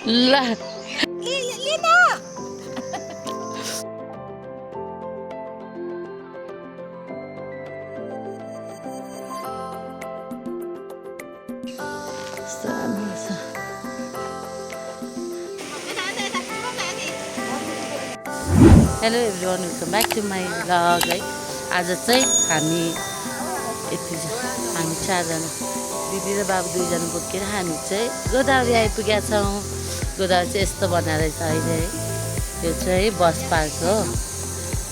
ल hello everyone welcome back to my vlog है। आज चाहिँ हामी चारजना दिदी र बाबु दुईजना बोकेर हामी चाहिँ गोदावरी आइपुगेका छौँ। गोदावरी चाहिँ यस्तो बनाएर रहेछ अहिले है। यो चाहिँ बस पार्क हो।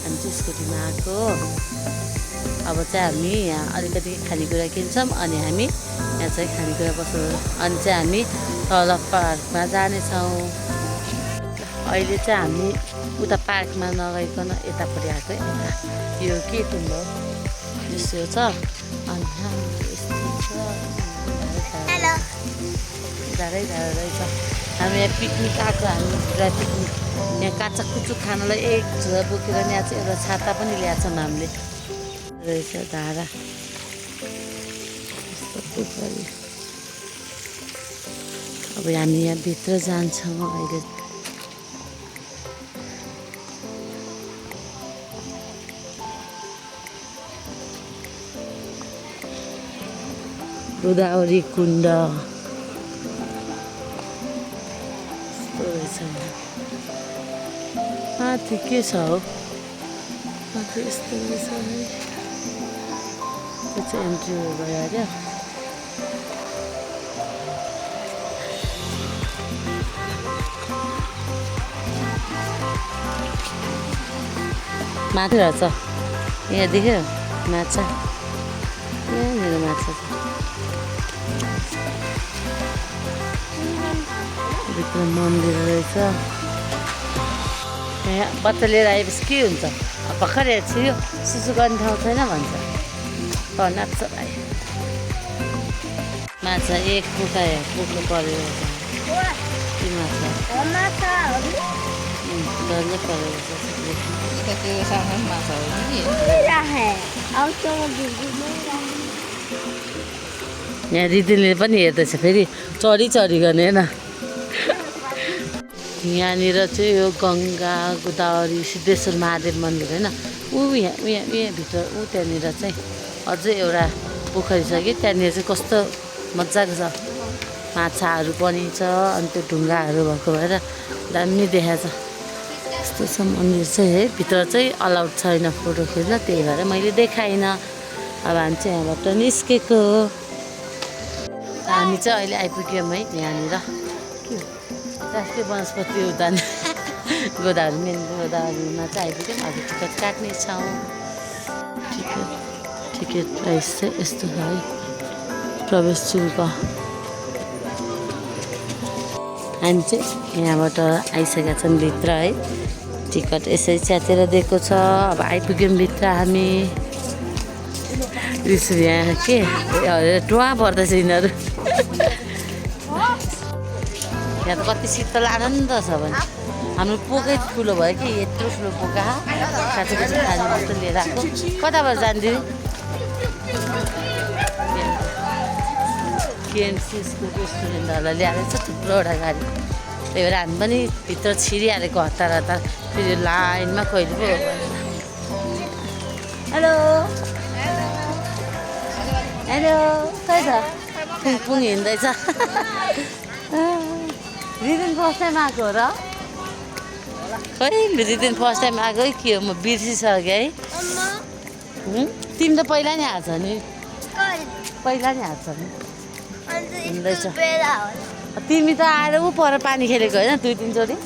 हामी चाहिँ स्कुटीमा आएको। अब चाहिँ हामी यहाँ अलिकति खानेकुरा किन्छौँ अनि हामी यहाँ चाहिँ खानेकुरा बस्छौँ अनि चाहिँ हामी तल पार्कमा जानेछौँ। अहिले चाहिँ हामी उता पार्कमा नगइकन यतापट्टि आएको है। यो के कुण्ड यस्तो छ अनि यस्तो छ जाडै जाडो रहेछ। हामी यहाँ पिकनिक आएको। हामी पिकनिक यहाँ काँचा कुचुक खानलाई एक झोला बोकेर यहाँ चाहिँ एउटा छाता पनि ल्याएको छौँ हामीले। रहेछ धारा यस्तो पोखरी। अब हामी यहाँ भित्र जान्छौँ अहिले। गोदावरी कुण्ड यस्तो रहेछ। माथि के छ हौ? माथि यस्तो रहेछ है। त्यो चाहिँ एन्ट्री भयो अरे। माथि रहेछ यहाँ देख्यो माछा। यहाँनिर माछा छ। भित्र मन्दिर रहेछ। यहाँ बच्चा लिएर आएपछि के हुन्छ? भर्खर छिर्यो सुसु गर्ने ठाउँ छैन भन्छ। नाच्छ भाइ। माछा एक पुग्नु पऱ्यो। के माछा डल्लै पऱ्यो यहाँ दिदीले पनि हेर्दैछ फेरि चढी गर्ने होइन। यहाँनिर चाहिँ यो गङ्गा गोदावरी सिद्धेश्वर महादेव मन्दिर होइन। यहाँ भित्र त्यहाँनिर चाहिँ अझै एउटा पोखरी छ कि त्यहाँनिर चाहिँ कस्तो मजाको छ। माछाहरू पनि छ अनि त्यो ढुङ्गाहरू भएको भएर दामी देखाएको छ। यस्तो छ मन्दिर चाहिँ है। भित्र चाहिँ अलाउड छैन फोटो खिच्न, त्यही भएर मैले देखाइनँ। अब हामी चाहिँ यहाँबाट निस्केको। हामी चाहिँ अहिले आइपुग्यौँ है यहाँनिर राष्ट्रिय वनस्पति उद्यान गोदावरी मेन गोदावरीमा चाहिँ आइपुग्यौँ। अब टिकट काट्नेछौँ। टिकट प्राइस चाहिँ यस्तो छ है। प्रवेश शुल्क हामी चाहिँ यहाँबाट आइसकेका छौँ भित्र है। टिकट यसरी च्यातेर दिएको छ। अब आइपुग्यौँ भित्र हामी। यहाँ के टुवा पर्दैछ यिनीहरू। यहाँ त कति शीतल आनन्द छ भने। हाम्रो पोकै ठुलो भयो कि यत्रो ठुलो पोका काँचो काँचो खाने मात्र लिएर आएको। कताबाट जान्थ्यो? केएमसी स्कुल स्टुडेन्टहरूलाई ल्याएर छ थुप्रोवटा गाडी। त्यही भएर हामी पनि भित्र छिरिहालेको हतार फेरि लाइनमा कहिले पो। हेलो हेलो खै त पुङ हिँड्दैछ। रिदिन फर्स्ट टाइम आएको हो र? खै रिदिन फर्स्ट टाइम आएको है। के हो म बिर्सिसकेँ है। तिमी त पहिला नि हाल्छ नि। पहिला नि हाल्छ नि हिँड्दैछ। तिमी त आएर ऊ पर पानी खेलेको होइन 2-3 चोटि?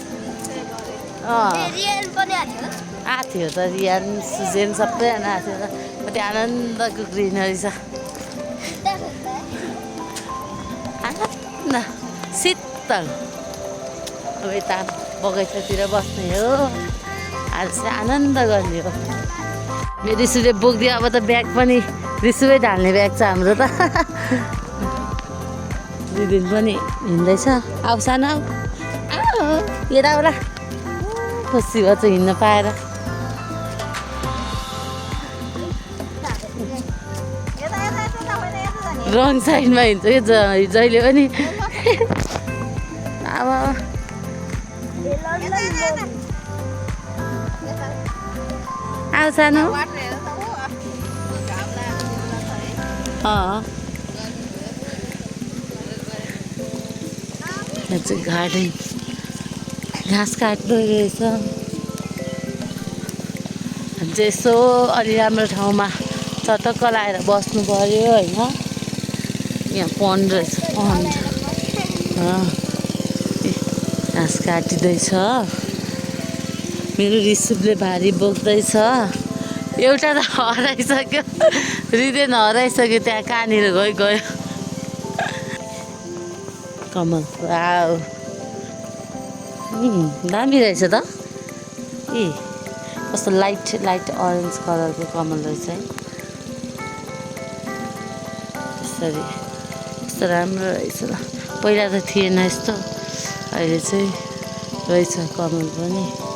आएको थियो त रियान सुजेन सबैजना आएको थियो त। कति आनन्दको ग्रिनरी छ। आनन्द शीतल। अब यता बगैँचातिर बस्ने हो। आज चाहिँ आनन्द गर्ने हो। मेरो रिसुले बोकिदियो। अब त ब्याग पनि रिसुमै ढाल्ने ब्याग छ हाम्रो त। दिदी पनि हिँड्दैछ। आऊ सानो यताबाट खुसी भयो चाहिँ हिँड्न पाएर। रङ साइडमा हिँड्छ कि जहिले पनि। अब सानो सानो यहाँ चाहिँ गार्डन घाँस काट्दो रहेछ अनि चाहिँ यसो अलि राम्रो ठाउँमा चटक्क लाएर बस्नु पर्यो होइन यहाँ पन्ड रहेछ पन्ड घाँस काटिँदैछ मेरो रिसिभले भारी बोक्दैछ एउटा त हराइसक्यो हृदय हराइसक्यो त्यहाँ कहाँनिर गयो कमल वाउ दामी रहेछ त ए कस्तो लाइट अरेन्ज कलरको कमल रहेछ है यसरी कस्तो राम्रो रहेछ ल पहिला त थिएन यस्तो अहिले चाहिँ रहेछ कमल पनि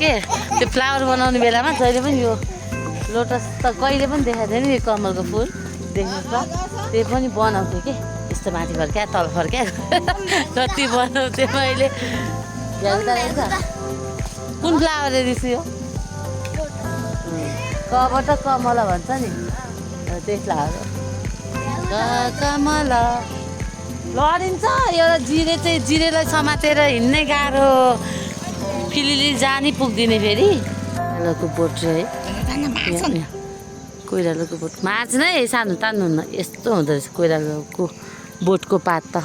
के त्यो फ्लावर बनाउने बेलामा जहिले पनि यो लोटस त कहिले पनि देखाएको थिएन यो कमलको फुल देख्नु त त्यही पनि बनाउँथेँ कि यस्तो माथि फर्क्या तल फर्क्या कति बनाउँथेँ मैले कुन फ्लावर रहेछ यो कबाट कमला भन्छ नि त्यही फ्लावर कमला लडिन्छ एउटा जिरे चाहिँ जिरेलाई समातेर हिँड्नै गाह्रो फिलिली जानी पुग्दिने फेरि कोइरालोको बोट है कोइरालोको बोट मार्छ नै सानो तान्नुहुन्न यस्तो हुँदो रहेछ कोइरालोको बोटको पात त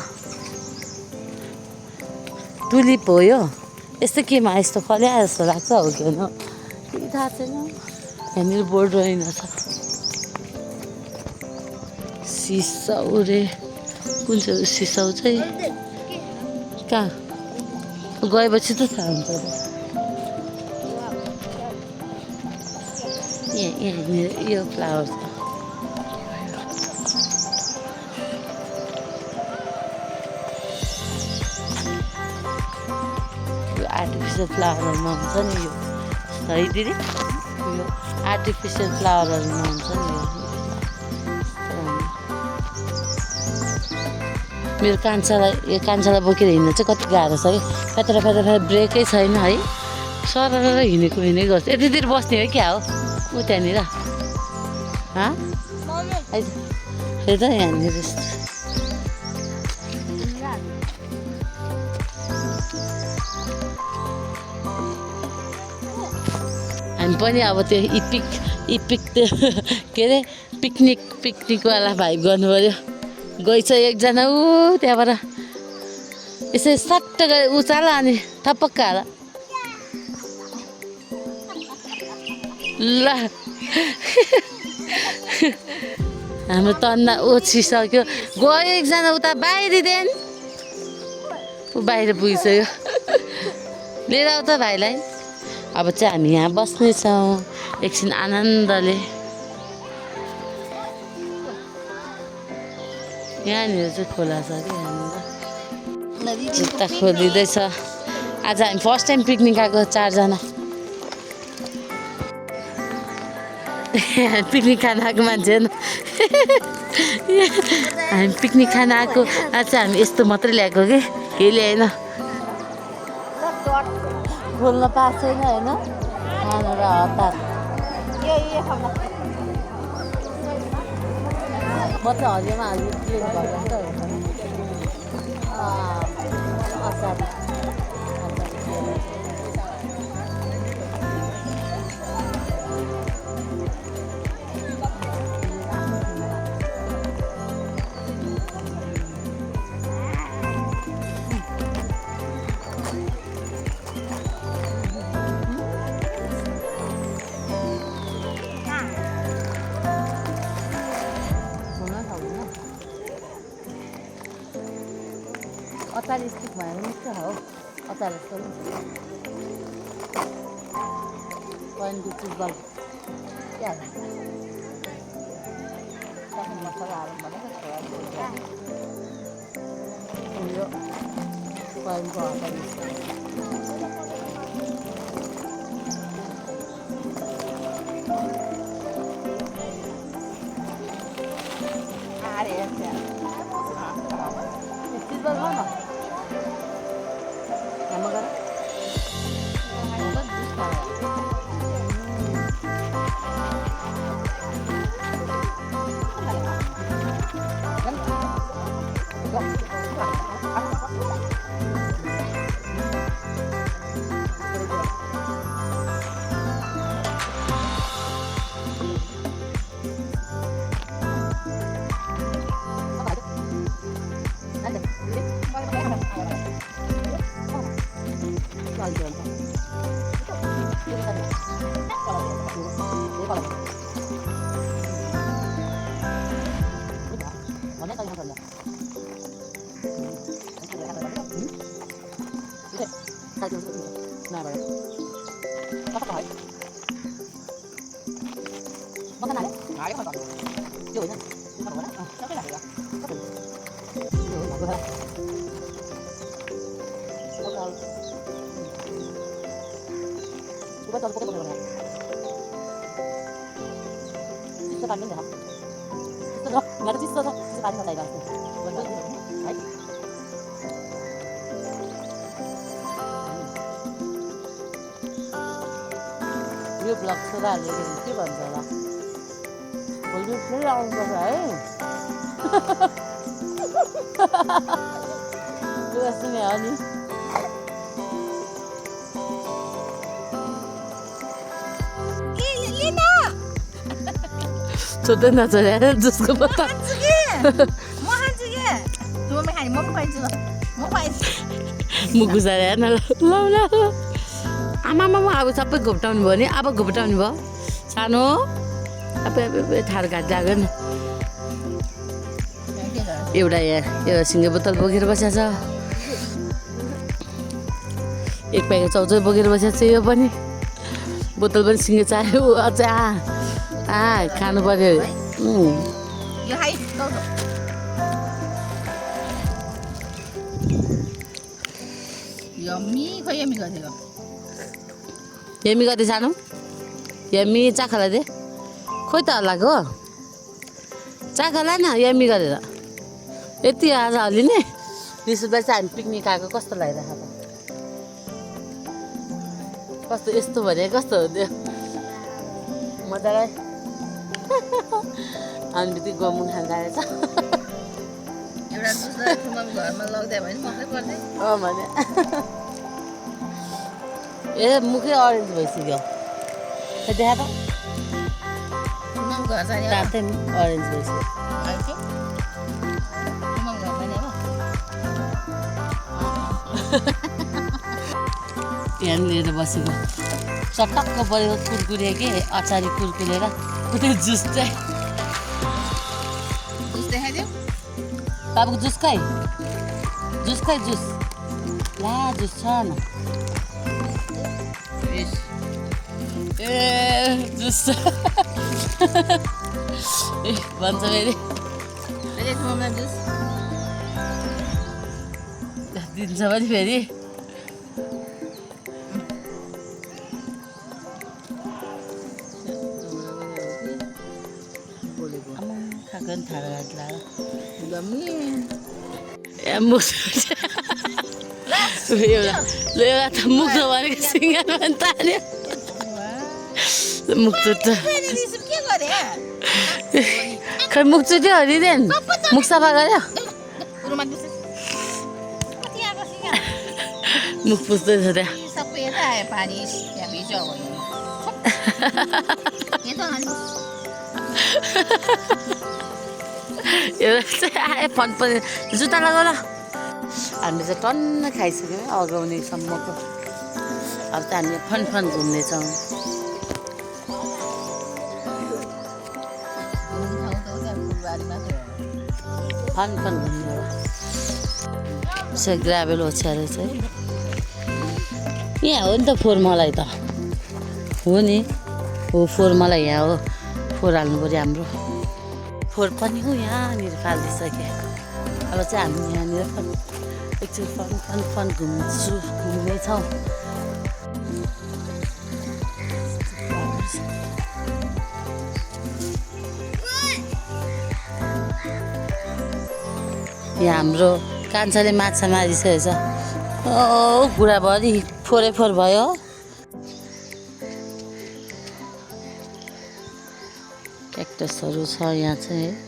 टुलिप हो यो यस्तो केमा यस्तो फल्या जस्तो लाग्छ हो कि होइन केही थाहा छैन यहाँनिर बोर्ड रहेनछ सिसाउ रे कुन चाहिँ सिसाउ चाहिँ कहाँ गएपछि त थाहा हुन्छ यहाँनिर यो फ्लावर छ यो आर्टिफिसियल फ्लावरमा हुन्छ नि यो है दिदी यो आर्टिफिसियल फ्लावरहरूमा हुन्छ नि यो मेरो कान्छालाई बोकेर हिँड्नु चाहिँ कति गाह्रो छ कि फेत्र ब्रेकै छैन है सरर हिँडेको गर्छ यतितिर बस्ने हो क्या हो ऊ त्यहाँनिर हेर त यहाँनिर हामी पनि अब त्यो इपिक त्यो के अरे पिकनिकवाला भाइब गर्नु पऱ्यो गइछ एकजना ऊ त्यहाँबाट यसो सट्ट गरे उचाल अनि थपक्क हाल ल हाम्रो तन्ना ओछिसक्यो गयो एकजना उता बाहिरिदेन ऊ बाहिर पुगिसक्यो लिएर आऊ त भाइलाई अब चाहिँ हामी यहाँ बस्नेछौँ एकछिन आनन्दले यहाँनिर चाहिँ खोला छ कि यहाँनिर जुत्ता खोलिँदैछ आज हामी फर्स्ट टाइम पिकनिक आएको 4 जना पिकनिक खान आएको मान्छे हामी पिकनिक खान आएको आज हामी यस्तो मात्रै ल्याएको कि केही ल्याएन खोल्न पाएको छैन होइन खानु र हतार म चाहिँ हरियोमा हाल्नु प्लेन अचार अचार स्टिक भयो भने मिठो हो अचार जस्तो पन्की चुब्बल क्या मसला हाल्नु पर्यो पन्को अचार आमा गर यो ब्लग छोराहरूले के भन्छ होला भोलि फेरि आउनुपर्छ है लुगा सुने हो नि छोड्दै नछोड्या जसको पत्ता मुख घुसाएर हेर्न ल आमा अब सबै घोप्टाउनु भयो नि अब घोप्टाउनु भयो सानो अब ठाड काटिरहेको नि एउटा यहाँ सिङ्गे बोतल बोकेर बसेको छ एक प्याकेट चाउचाउ बोकेर बसेको छ यो पनि बोतल पनि सिङ्गे चाहियो अझ खानु पर्यो यमी कति सानो यमी चाखालाई दे खोइ त हल्लाएको चाखालाई न यमी गरेर यति आज हल्लिने 20 रुपियाँ चाहिँ हामी पिकनिक आएको कस्तो लागिरहेको कस्तो यस्तो भने कस्तो हुन्थ्यो मजालाई हामी बित्ति गमुन खान गएछ भने ए मुखै अरेन्ज भइसक्यो देखा त रातै अरेन्ज भइसक्यो यहाँ लिएर बसेको चटक्क परेको कुरकुरे के अचारी कुरकुरेर त्यो जुस चाहिँ बाबुको जुस खै जुस ला जुस छ न ए जुस भन्छ फेरि दिन्छ पनि फेरि खाएको नि थाहा एउटा त मुख नभनेको सिँगार पनि तान्यो मुख चुट्छ खै मुख चुट्यो हरिदेन मुख सफा गर्यो मुख पुस्दैछ त्यहाँ एउटा चाहिँ आयो फन पनि जुत्ता लगाउ ल हामीले चाहिँ टन्न खाइसक्यौँ अगाउनेसम्मको अब त हामी फन घुम्नेछौँ फन घुम्ने चाहिँ ग्राभेल ओछ्याएर चाहिँ यहाँ हो नि त फोहोर मलाई त हो नि हो फोहोर मलाई यहाँ हो फोहोर हाल्नु पऱ्यो हाम्रो फोहोर पनि हो यहाँनिर फालिदिइसक्यो अब चाहिँ हामी यहाँनिर एकचोटि फन घुम्नेछौँ यहाँ हाम्रो कान्छाले माछा मारिसकेको छ ओ बुढाभरि फोरै फोर भयो क्याक्टसहरू छ यहाँ चाहिँ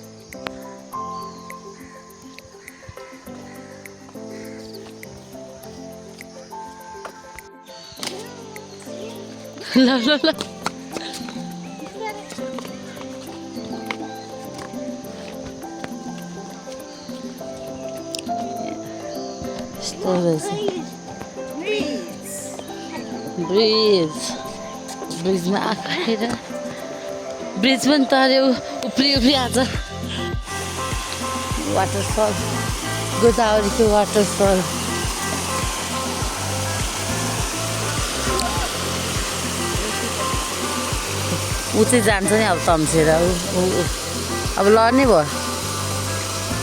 ल ल ल यस्तो रहेछ ब्रिजमा आएर ब्रिज पनि तर्यो उफ्री आएको छ वाटरफल गोदावरीको वाटरफल ऊ चाहिँ जान्छ नि अब तम्सेर अब लड्ने भयो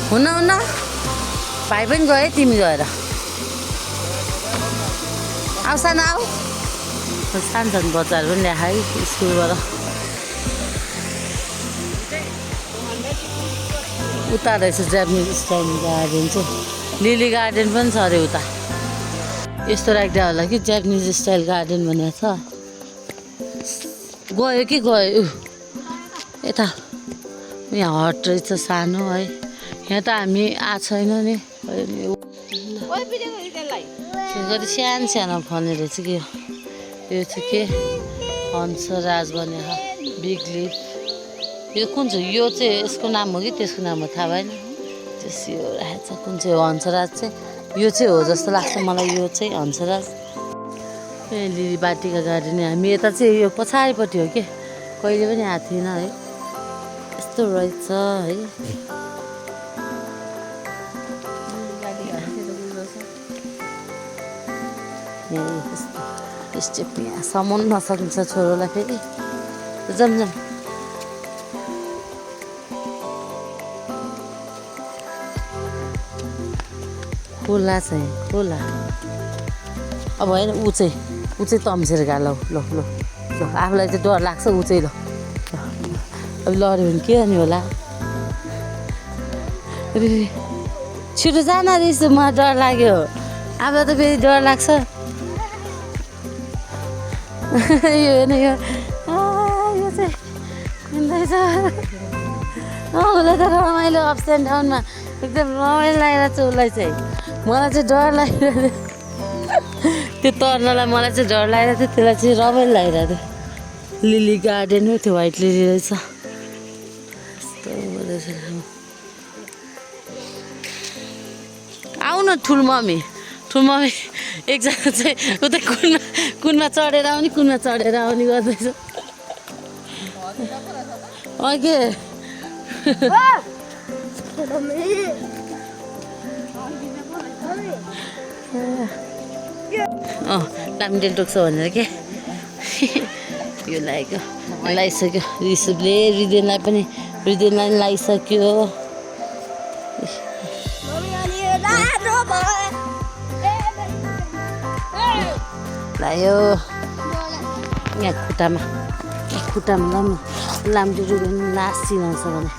हुन भाइ पनि गयो तिमी गएर आऊ सानो आऊ सानो बच्चाहरू पनि ल्याए है स्कुलबाट उता रहेछ जापानिज स्टाइल गार्डन चाहिँ लिली गार्डन पनि छ अरे उता यस्तो राख्दा होला कि जापानिज स्टाइल गार्डन भनेको छ गयो कि गयो यता यहाँ हट रहेछ सानो है यहाँ त हामी आएको छैन नि कति सानो सानो फल्ने रहेछ कि यो चाहिँ के हंसराज भनेको बिग लिफ यो कुन चाहिँ यो चाहिँ यसको नाम हो कि त्यसको नाम हो थाहा भएन त्यस यो राखेको छ कुन चाहिँ हो हंसराज चाहिँ यो चाहिँ हो जस्तो लाग्छ मलाई यो चाहिँ हंसराज लिली बाटिका गार्डन हामी यता चाहिँ यो पछाडिपट्टि हो कि कहिले पनि आएको थिएन है यस्तो रहेछ है स्टेप यहाँसम्म नसकिन्छ छोरोलाई फेरि जाम खोला चाहिँ खोला अब होइन ऊ चाहिँ तम्सेर गयो ल आफूलाई चाहिँ डर लाग्छ ऊ चाहिँ ल अब लड्यो भने के गर्ने होला छिटो जान रहेछ मलाई डर लाग्यो आफूलाई त फेरि डर लाग्छ यो हेर्नु यो चाहिँ हिँड्दैछ उसलाई त रमाइलो अप्स एन्ड डाउनमा एकदम रमाइलो लागिरहेको छ उसलाई चाहिँ मलाई चाहिँ डर लागिरहेको त्यो तर्नलाई मलाई चाहिँ डर लागिरहेको थियो त्यसलाई चाहिँ रमाइलो लागिरहेको थियो लिली गार्डन हो त्यो व्हाइट लिली रहेछ यस्तो रहेछ आऊ न ठुलो मम्मी एकजना चाहिँ उता कुनमा चढेर आउने गर्दैछ अघि लामिडेल टोक्छ भनेर के यो लगाइसक्यो रिसिभले रिदेनलाई लगाइसक्यो लायो यहाँ खुट्टामा लामडुडु नासी आउँछ भने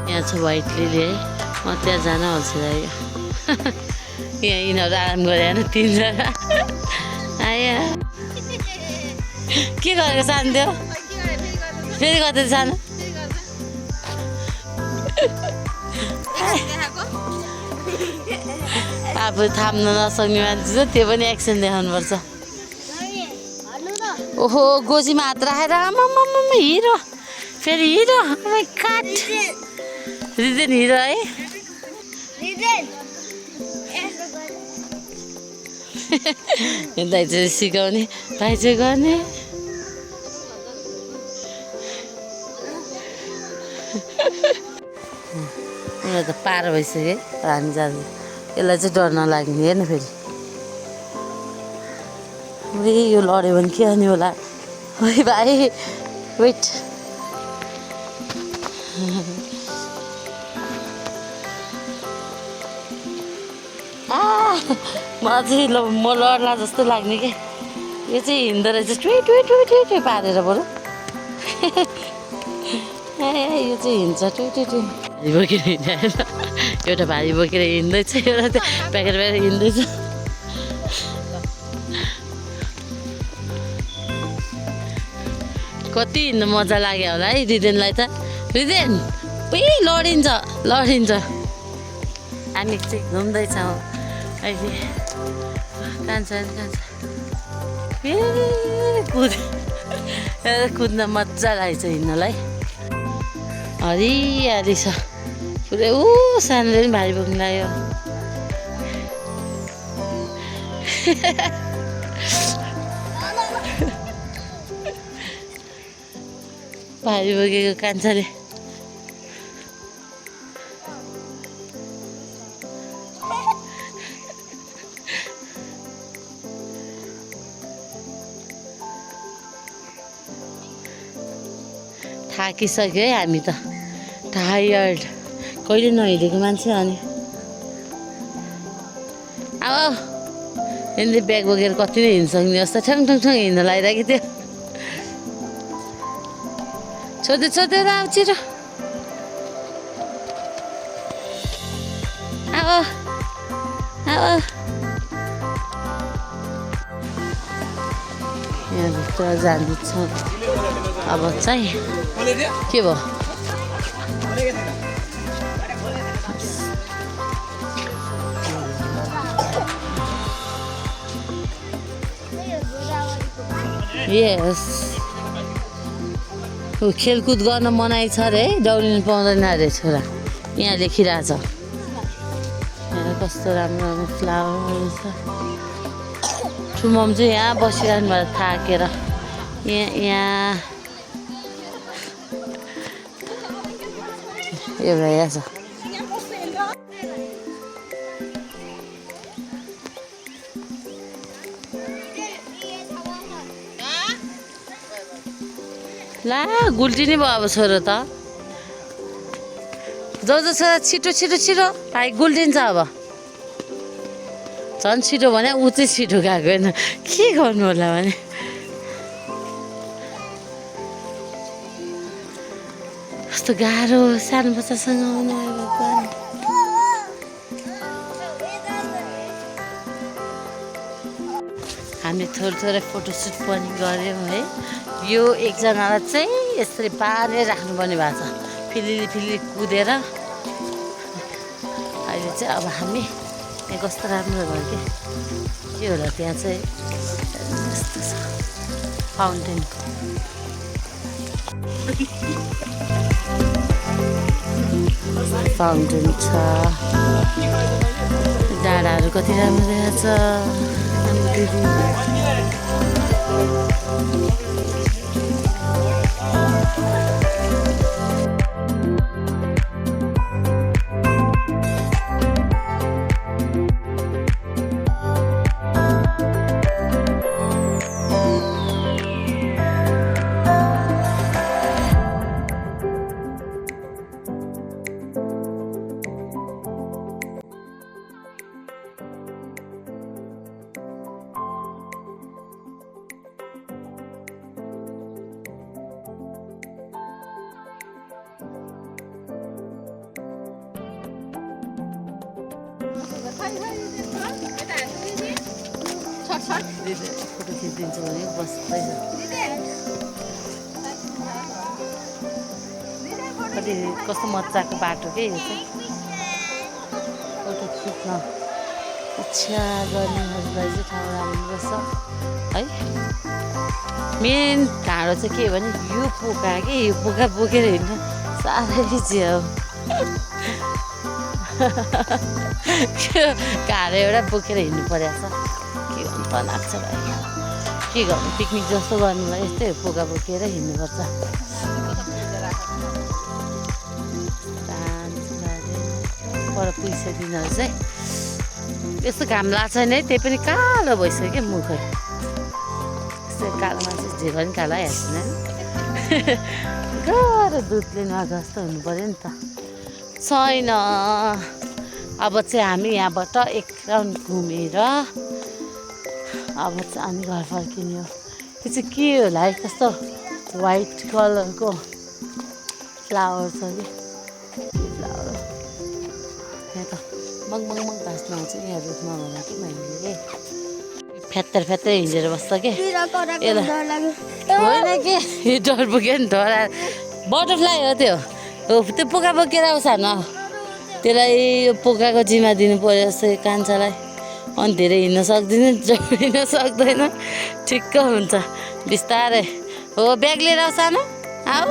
यहाँ छ व्हाइट लिली है म त्यहाँ जान आउँछु यहाँ यिनीहरू आराम गरे होइन तिनजना आयो के गरेको सानो त्यो फेरि कतै सानो आफू थाम्न नसक्ने मान्छे छ त्यो पनि एक्सन देखाउनुपर्छ ओहो गोजीमा हात राखेर आमामा हिरो फेरि हिरो काट रिदेन हिरो है दाइ चाहिँ सिकाउने भाइ चाहिँ गर्ने उसलाई त पार भइसक्यो हामी जाँदा यसलाई चाहिँ डर नलाग्ने हेर्नु फेरि यो लड्यो भने के गर्ने होला है भाइ वेट मलाई चाहिँ म लड्ला जस्तो लाग्ने के यो चाहिँ हिँड्दो रहेछ टुइ पारेर बरु यो चाहिँ हिँड्छ टुटुटु भारी बोकेर हिँड्छ होइन एउटा भारी बोकेर हिँड्दैछ एउटा त्यो प्याकेट प्याकेट हिँड्दैछ कति हिँड्नु मजा लाग्यो होला है रिदेनलाई त रिदेन लडिन्छ लडिन्छ हामी चाहिँ घुम्दैछौँ अहिले कान्छ कुद्न मजा लाग्छ हिँड्नलाई हरियाली छ पुरै सानोले पनि भारी बोक्नु लाग्यो भारी बोकेको कान्छाले थाकिसक्यो है हामी त टायर्ड कहिले नहिँडेको मान्छे अनि अब यसले ब्याग बोकेर कति नै हिँड्न सक्ने जस्तो ठ्याङ ठ्याङ ठ्याङ हिँड्न लागिरहेको थियो छोड्दै अब छिटो अब यहाँभित्र जाँदैछौँ अब चाहिँ के भयो यस खेलकुद गर्न मनाइ छ अरे है दौडिनु पाउँदैन अरे छोरा यहाँ लेखिरहेछ यहाँ कस्तो राम्रो राम्रो फ्लावरहरू छ ठुमम चाहिँ यहाँ बसिरहनु भयो थाकेर यहाँ एउटा यहाँ छ ला गुल्टिने भयो अब छोरो त जो छोरा छिटो छिटो छिटो भाइ गुल्टिन्छ अब झन् छिटो भने ऊ चाहिँ छिटो गएको होइन के गर्नु होला भने कस्तो गाह्रो सानो बच्चासँग आउनु भगवान् हामीले थोरै फोटोसुट पनि गऱ्यौँ है यो एकजनालाई चाहिँ यसरी बाँधेर राख्नुपर्ने भएको छ फिलिली कुदेर अहिले चाहिँ अब हामी यहाँ कस्तो राम्रो भयो के होला त्यहाँ चाहिँ यस्तो छ फाउन्टेन छ डाँडाहरू कति राम्रो देखाएको छ फोटो खिचिदिन्छु भने बस्दैछ कति कस्तो मजाको बाटो के यो चाहिँ फोटो खिच्न इच्छा गर्नेहरूलाई चाहिँ ठाउँ राम्रो छ है मेन ढाँडो चाहिँ के भने यो पोका बोकेर हिँड्नु साह्रै चाहिँ घाँडो एउटा बोकेर हिँड्नु परेको छ के गर्नु त लाग्छ भाइ के गर्नु पिकनिक जस्तो गर्नुलाई यस्तै पोका बोकेर हिँड्नुपर्छ पर पुगिसकिदिनुहोस् है यस्तो घाम लाग्छ नि है त्यही पनि कालो भइसक्यो क्या मुखै यस्तो कालो मान्छे जे पनि कालो आइहाल्छ नि गाह्रो दुधले नगएको जस्तो हुनु पऱ्यो नि त छैन अब चाहिँ हामी यहाँबाट एक राउन्ड घुमेर अब चाहिँ हामी घर फर्किने हो त्यो चाहिँ के होला है कस्तो व्हाइट कलरको फ्लावर छ कि फ्लावर यहाँ त मङ भाँच्न आउँछ यहाँ रुखमा होला कि मैले के फ्यात्तर हिँडेर बस्छ के होइन के यो डर पुग्यो नि डरा बटरफ्लाई हो त्यो त्यो पोका बोकेर आउँछ न त्यसलाई यो पोकाको जिम्मा दिनु पर्यो जस्तै कान्छालाई अनि धेरै हिँड्न सक्दिनँ हिँड्न सक्दैन ठिक्क हुन्छ बिस्तारै हो ब्याग लिएर आऊ सानो आऊ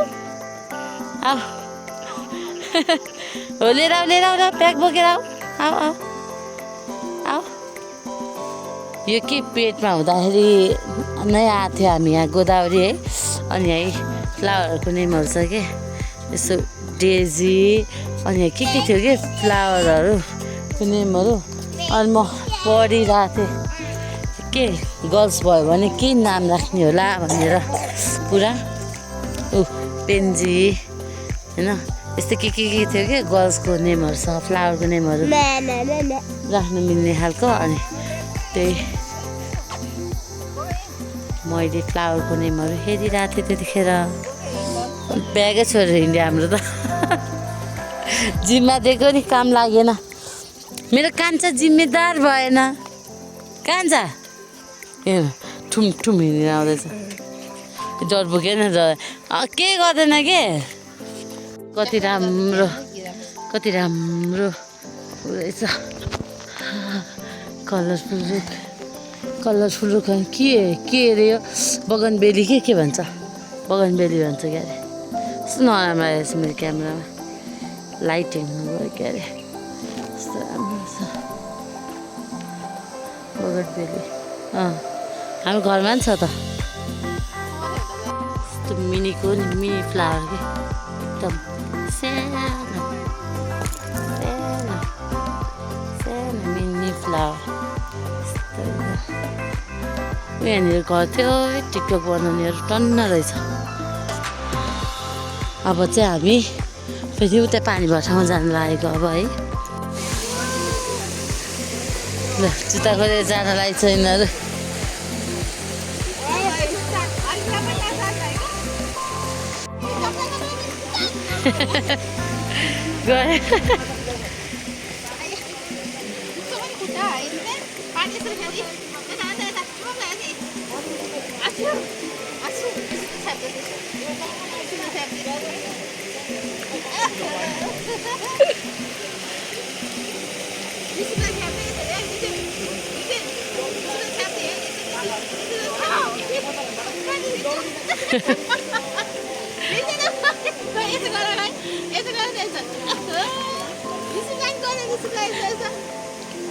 आऊ हो लिएर आऊ र ब्याग बोकेर आऊ आऊ आऊ आऊ यो के पेटमा हुँदाखेरि नै आएको थियो हामी यहाँ गोदावरी है अनि यहीँ फ्लावरहरूको नेमहरू छ कि यसो डेजी अनि यहाँ के थियो कि फ्लावरहरूको नेमहरू अनि म पढिरहेको थिएँ के गर्ल्स भयो भने के नाम राख्ने होला भनेर पुरा पेन्जी होइन यस्तो के थियो कि गर्ल्सको नेमहरू छ फ्लावरको नेमहरू राख्नु मिल्ने खालको अनि त्यही मैले फ्लावरको नेमहरू हेरिरहेको थिएँ त्यतिखेर ब्यागै छोडेर हिँड्यो हाम्रो त जिम्मा दिएको नि काम लागेन मेरो कान्छा जिम्मेदार भएन कान्छा हेर ठुम हिँडेर आउँदैछ डर बोकेन केही गर्दैन के कति राम्रो रहेछ कलरफुल रुख के अरे यो बगनबेली के भन्छ बगनबेली भन्छ क्या अरे यस्तो नराम्रो आएछ मेरो क्यामेरामा लाइट हेर्नु गयो क्या अरे यस्तो राम्रो छ बगनबेली हाम्रो घरमा नि छ त यस्तो मिनी फ्लावर कि एकदम सानो मिनी फ्लावर यहाँनिर घर थियो टिकटक बनाउनेहरू टन्न रहेछ अब चाहिँ हामी फेरि उता पानी भएर ठाउँमा जानु लागेको अब है ल जुत्ता खोलेर जान लागेको छ यिनीहरू गए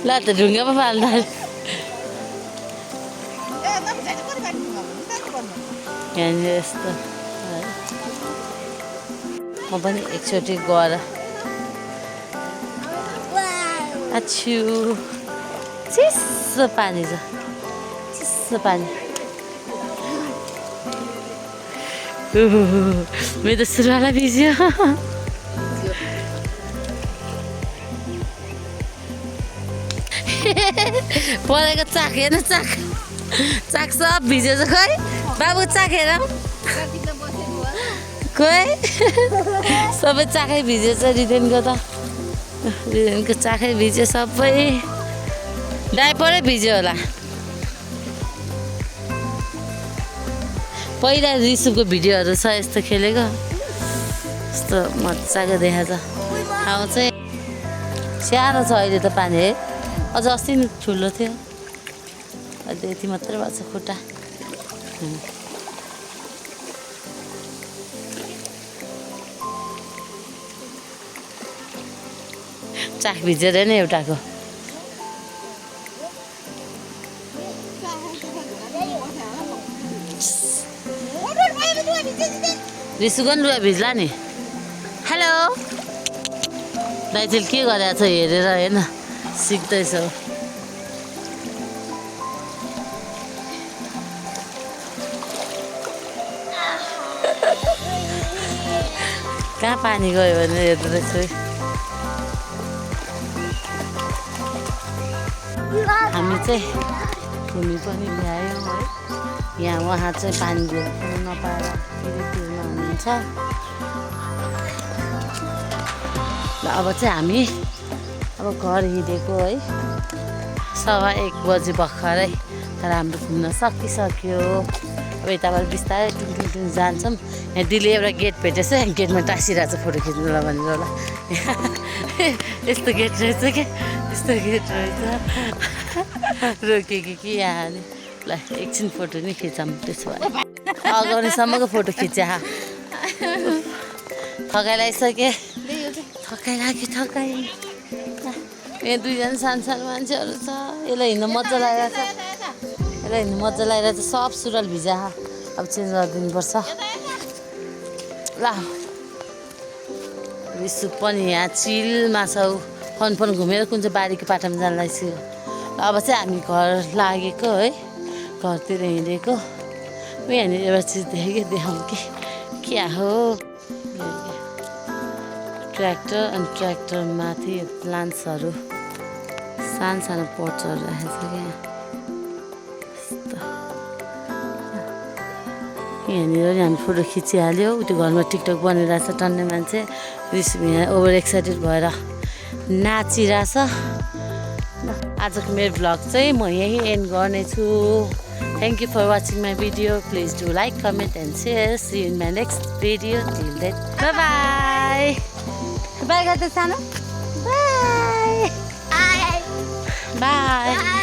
ल त ढुङ्गामा फाल्दा यहाँनिर यस्तो म पनि एकचोटि गएर आछु चिसो पानी छ चिसो पानी मेरो त सुरुवाला भिज्यो परेको चाक हेर्नु चाक सब भिजेछ खै बाबु चाक हेर खै सबै चाकै भिजेछ रिदेनको चाकै भिज्यो सबै डाइपरै भिज्यो होला पहिला रिसुको भिडियोहरू छ यस्तो खेलेको यस्तो मजाको देखाएको छ ठाउँ चाहिँ सानो छ अहिले त पानी है अझ अस्ति नि ठुलो थियो अहिले यति मात्रै भएको छ खुट्टा चाक भिजेर नै एउटाको रिसुको नि लुगा भिज्ला नि हेलो दाइ चाहिँ के गरेको छ हेरेर हेर्न सिक्दैछ कहाँ पानी गयो भने हेर्दैछु हामी चाहिँ घुमी पनि ल्यायौँ है यहाँ उहाँ चाहिँ पानी दिएर खानु नपाएर तिरमा हुनुहुन्छ। ल अब चाहिँ हामी घर हिँडेको है 1:15 बजी भर्खरै, तर हाम्रो घुम्न सकिसक्यो। अब यताबाट बिस्तारै टुङ जान्छौँ। यहाँ दिदीले एउटा गेट भेटेछ, गेटमा टाँसिरहेको छ फोटो खिच्नु ल भनेर होला। यस्तो गेट रहेछ क्या, यस्तो गेट रहेछ। रोकेको कि यहाँ ल एकछिन फोटो नि खिचौँ। त्यसो भए अगाउनेसम्मको फोटो खिच्या। थकाइ लागिसके, थकाइ लाग्यो थकाइ। यहाँ दुईजना सानो मान्छेहरू छ। यसलाई हिँड्न मजा लागिरहेछ, यसलाई हिँड्नु मजा लागिरहेछ। सब सुरुवाल भिजा, अब चेन्ज गरिदिनुपर्छ। ल रिसु पनि यहाँ चिलमा छ, फोन घुमेर कुन चाहिँ बारीको पाटामा जाँदैछ। ल अब चाहिँ हामी घर लागेको है, घरतिर हिँडेको। यहाँनिर एउटा चिज देखेँ कि देखाउँ कि क्या हो, ट्र्याक्टर अनि ट्र्याक्टर माथि प्लान्ट्सहरू सानो पट्सहरू राखेको छ क्या। यहाँनिर हामी फोटो खिचिहाल्यो। उयो घरमा टिकटक बनिरहेछ, टन्ने मान्छे। रिस यहाँ ओभर एक्साइटेड भएर नाचिरहेछ। आजको मेरो भ्लग चाहिँ म यहीँ एन्ड गर्नेछु। Thank you for watching my video. Please do like, comment and share. See you in my next video. Till then, bye-bye. Bye, Gata Sana. Bye. Bye. Bye.